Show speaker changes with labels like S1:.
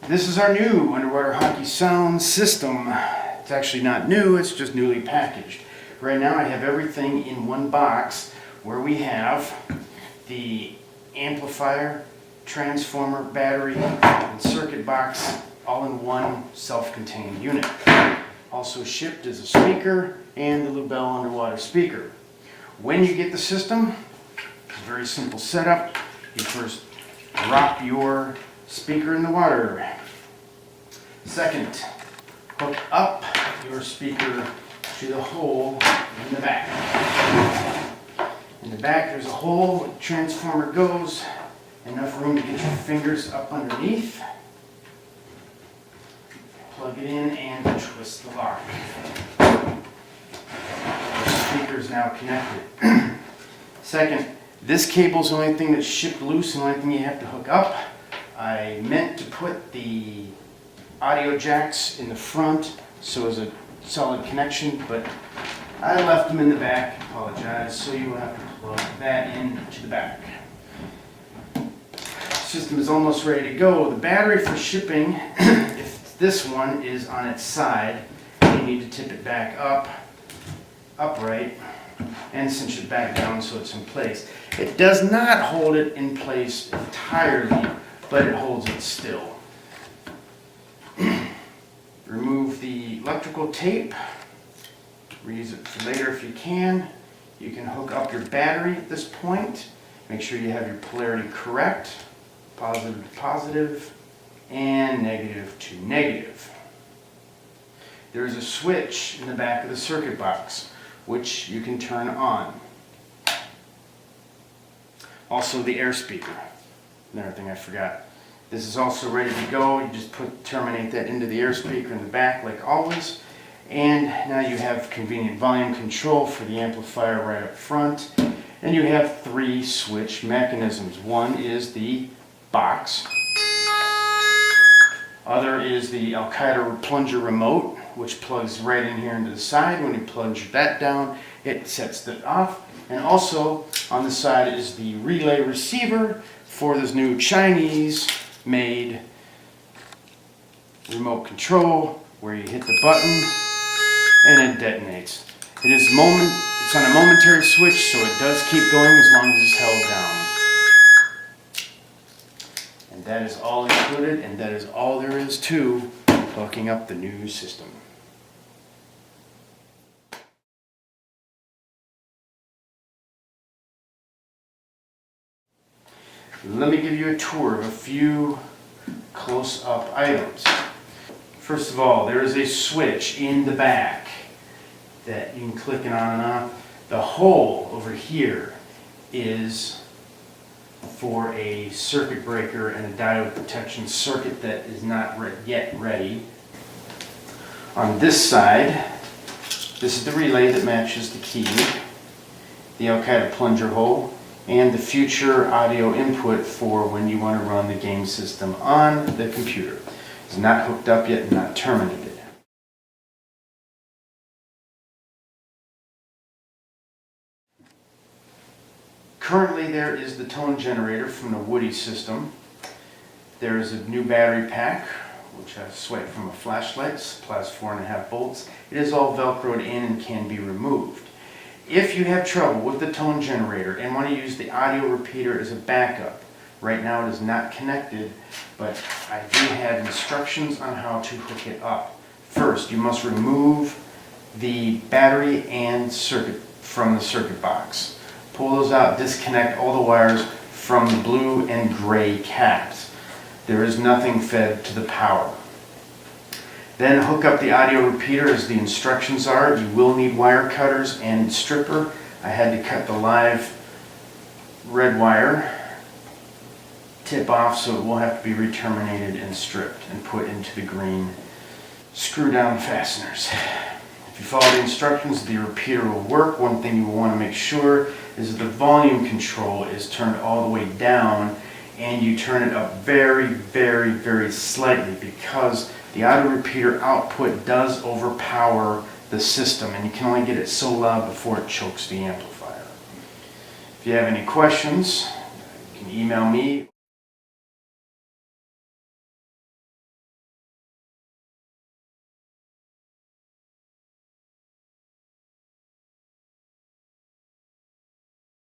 S1: This is our new underwater hockey sound system. It's actually not new, it's just newly packaged. Right now I have everything in one box where we have the amplifier, transformer, battery, and circuit box all in one self-contained unit. Also shipped is a speaker and the Lubell underwater speaker. When you get the system, it's a very simple setup. You first drop your speaker in the water. Second, hook up your speaker to the hole in the back. In the back there's a hole where the transformer goes, enough room to get your fingers up underneath. Plug it in and twist the lock. The speaker is now connected. Second, this cable is the only thing that's shipped loose and the only thing you have to hook up. I meant to put the audio jacks in the front so as a solid connection, but I left them in the back. Apologize. So you will have to plug that into the back. System is almost ready to go. The battery for shipping, if this one is on its side, you need to tip it back up, upright, and cinch it back down so it's in place. It does not hold it in place entirely, but it holds it still. Remove the electrical tape. Reuse it for later if you can. You can hook up your battery at this point. Make sure you have your polarity correct. Positive to positive and negative to negative. There is a switch in the back of the circuit box which you can turn on. Also the air speaker. Another thing I forgot. This is also ready to go. You just terminate that into the air speaker in the back like always. And now you have convenient volume control for the amplifier right up front. And you have three switch mechanisms. One is the box. Other is the Al-Qaeda plunger remote, which plugs right in here into the side. When you plunge that down, it sets it off. And also on the side is the relay receiver for this new Chinese-made remote control where you hit the button and it detonates. It's on a momentary switch, so it does keep going as long as it's held down. And that is all included, and that is all there is to hooking up the new system. Let me give you a tour of a few close-up items. First of all, there is a switch in the back that you can click it on and off. The hole over here is for a circuit breaker and a diode protection circuit that is not yet ready. On this side, this is the relay that matches the key, the Al-Qaeda plunger hole, and the future audio input for when you want to run the game system on the computer. It's not hooked up yet and not terminated. Currently there is the tone generator from the Woody system. There is a new battery pack which I swiped from a flashlight, supplies 4.5 volts. It is all velcroed in and can be removed. If you have trouble with the tone generator and want to use the audio repeater as a backup, right now it is not connected, but I do have instructions on how to hook it up. First, you must remove the battery and circuit from the circuit box. Pull those out, disconnect all the wires from the blue and gray caps. There is nothing fed to the power. Then hook up the audio repeater as the instructions are. You will need wire cutters and stripper. I had to cut the live red wire tip off, so it will have to be re-terminated and stripped and put into the green screw down fasteners. If you follow the instructions, the repeater will work. One thing you will want to make sure is that the volume control is turned all the way down, and you turn it up very, very, very slightly, because the audio repeater output does overpower the system, and you can only get it so loud before it chokes the amplifier. If you have any questions, you can email me.